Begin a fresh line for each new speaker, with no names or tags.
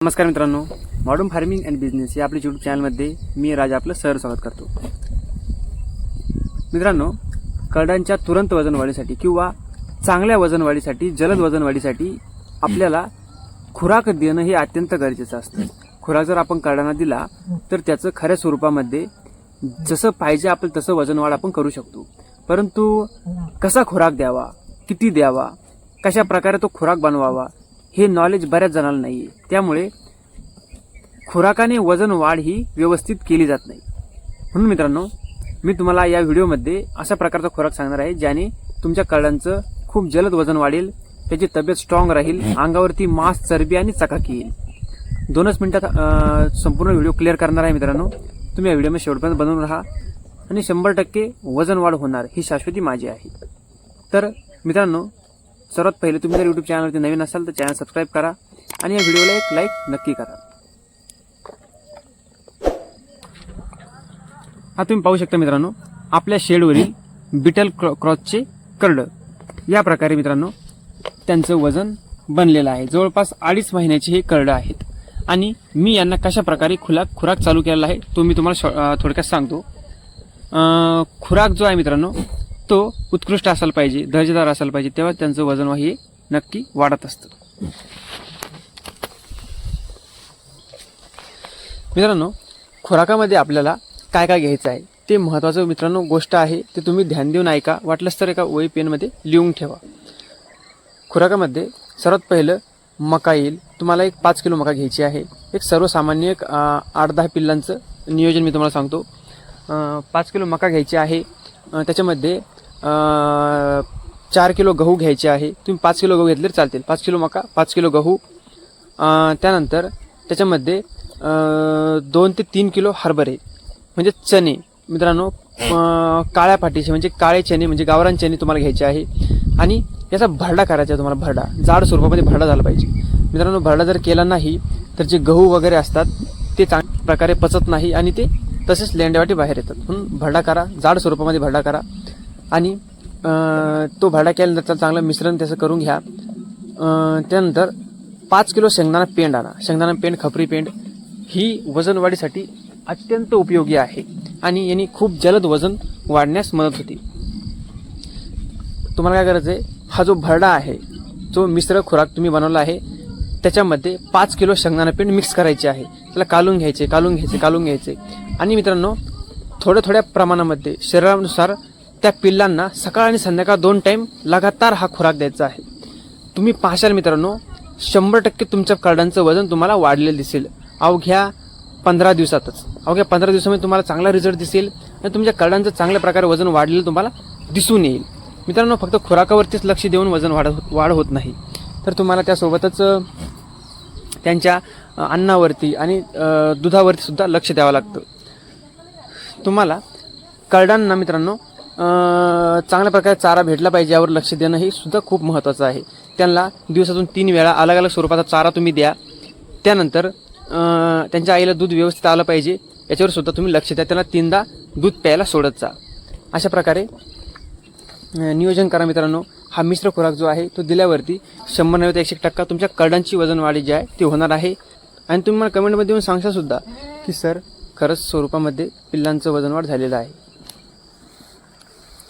नमस्कार मित्रांनो, modern farming and business या आपल्या यूट्यूब चॅनलमध्ये मी राज आपलं स्वागत करतो. मित्रांनो, करडांच्या तुरंत वजन वाढीसाठी किंवा चांगल्या वजन वाढीसाठी, जलद वजन वाढीसाठी आपल्याला खुराक देणं हे अत्यंत गरजेचं असतं. खुराक जर आपण करडांना दिला तर त्याचं खऱ्या स्वरूपामध्ये जसं पाहिजे आपण तसं वजन वाढ आपण करू शकतो. परंतु कसा खुराक द्यावा, किती द्यावा, कशा प्रकारे तो खुराक बनवावा हे नॉलेज बऱ्याच जणांना नाही आहे. त्यामुळे खुराकाने वजन वाढ ही व्यवस्थित केली जात नाही. म्हणून मित्रांनो, मी तुम्हाला या व्हिडिओमध्ये अशा प्रकारचा खुराक सांगणार आहे ज्याने तुमच्या करडांचं खूप जलद वजन वाढेल, त्याची तब्येत स्ट्रॉंग राहील, अंगावरती मांस, चरबी आणि चकाकी येईल. 2च मिनिटात संपूर्ण व्हिडिओ क्लिअर करणार आहे. मित्रांनो, तुम्ही या व्हिडिओमध्ये शेवटपर्यंत बनवून राहा आणि 100% वजन वाढ होणार ही शाश्वती माझी आहे. तर मित्रांनो, सर्वात पहिले तुम्ही जर यूट्यूब चॅनलवरती नवीन असाल तर चॅनल सबस्क्राईब करा आणि या व्हिडिओला एक लाईक नक्की करा. हा तुम्ही पाहू शकता मित्रांनो, आपल्या शेडवरील बिटल क्रॉसचे करड या प्रकारे मित्रांनो त्यांचं वजन बनलेलं आहे. जवळपास 2.5 महिन्याचे हे करड आहेत आणि मी यांना कशा प्रकारे खुराक चालू केलेला आहे तो मी तुम्हाला थोडक्यात सांगतो. खुराक जो आहे मित्रांनो तो उत्कृष्ट असायला पाहिजे, दर्जेदार असायला पाहिजे, तेव्हा त्यांचं वजन हे नक्की वाढत असतं. मित्रांनो, खुराकामध्ये आपल्याला काय काय घ्यायचं आहे ते महत्त्वाचं मित्रांनो गोष्ट आहे. ते तुम्ही ध्यान देऊन ऐका, वाटलंच तर एका वही पेनमध्ये लिहून ठेवा. खुराकामध्ये सर्वात पहिलं मका येईल. तुम्हाला एक 5 किलो मका घ्यायची आहे. एक सर्वसामान्य 8-10 पिल्लांचं नियोजन मी तुम्हाला सांगतो. 5 किलो मका घ्यायची आहे. त्याच्यामध्ये 4 किलो गहू घ्यायचे आहे. तुम्ही 5 किलो गहू घेतले चालतील. 5 किलो मका, 5 किलो गहू. त्यानंतर त्याच्यामध्ये 2 ते 3 किलो हरभरे म्हणजे चणे. मित्रांनो, काळ्या पाठीचे म्हणजे काळे चणे म्हणजे गावरान चणे तुम्हाला घ्यायचे आहे. आणि याचा भरडा करायचा आहे तुम्हाला. भरडा जाड स्वरूपामध्ये भरडा झाला पाहिजे. मित्रांनो, भरडा जर केला नाही तर जे गहू वगैरे असतात ते चांगल्या प्रकारे पचत नाही आणि ते तसेच लेंड्यावाटी बाहेर येतात. म्हणून भरडा करा, जाड स्वरूपामध्ये भरडा करा. आणि तो भरडा केल्यानंतर चांगलं मिश्रण त्याचं करून घ्या. त्यानंतर 5 किलो शेंगदाणा पेंड आणा. शेंगदाणा पेंड, खपरी पेंड ही वजन वाढीसाठी अत्यंत उपयोगी आहे आणि यांनी खूप जलद वजन वाढण्यास मदत होते. तुम्हाला काय करायचं आहे, हा जो भरडा आहे, जो मिश्र खुराक तुम्ही बनवला आहे त्याच्यामध्ये 5 किलो शेंगदाणा पेंड मिक्स करायचे आहे. त्याला कालून घ्यायचे. आणि मित्रांनो, थोड्या प्रमाणामध्ये शरीरानुसार त्या पिल्लांना सकाळ आणि संध्याकाळ 2 टाईम लगातार हा खुराक द्यायचा आहे. तुम्ही पाहशाल मित्रांनो, 100% तुमच्या करडांचं वजन तुम्हाला वाढलेलं दिसेल अवघ्या 15 दिवसातच. अवघ्या 15 दिवसामध्ये तुम्हाला चांगला रिझल्ट दिसेल आणि तुमच्या करडांचं चांगल्या प्रकारे वजन वाढलेलं तुम्हाला दिसून येईल. मित्रांनो, फक्त खुराकावरतीच लक्ष देऊन वजन वाढ होत नाही, तर तुम्हाला त्यासोबतच त्यांच्या अन्नावरती आणि दुधावरती सुद्धा लक्ष द्यावं लागतं. तुम्हाला करडांना मित्रांनो चांगल्या प्रकारे चारा भेटला पाहिजे यावर लक्ष देणं हे सुद्धा खूप महत्त्वाचं आहे. त्यांना दिवसातून 3 वेळा अलग स्वरूपाचा चारा तुम्ही द्या. त्यानंतर त्यांच्या आईला दूध व्यवस्थित आलं पाहिजे याच्यावर सुद्धा तुम्ही लक्ष द्या. त्यांना 3दा दूध प्यायला सोडत जा. अशा प्रकारे नियोजन करा मित्रांनो. हा मिश्र खुराक जो आहे तो दिल्यावरती 100 ते 100% तुमच्या करडांची वजन वाढी जी आहे ती होणार आहे. आणि तुम्ही मला कमेंटमध्ये येऊन सांगता सुद्धा की सर, खरंच स्वरूपामध्ये पिल्लांचं वजन वाढ झालेलं आहे.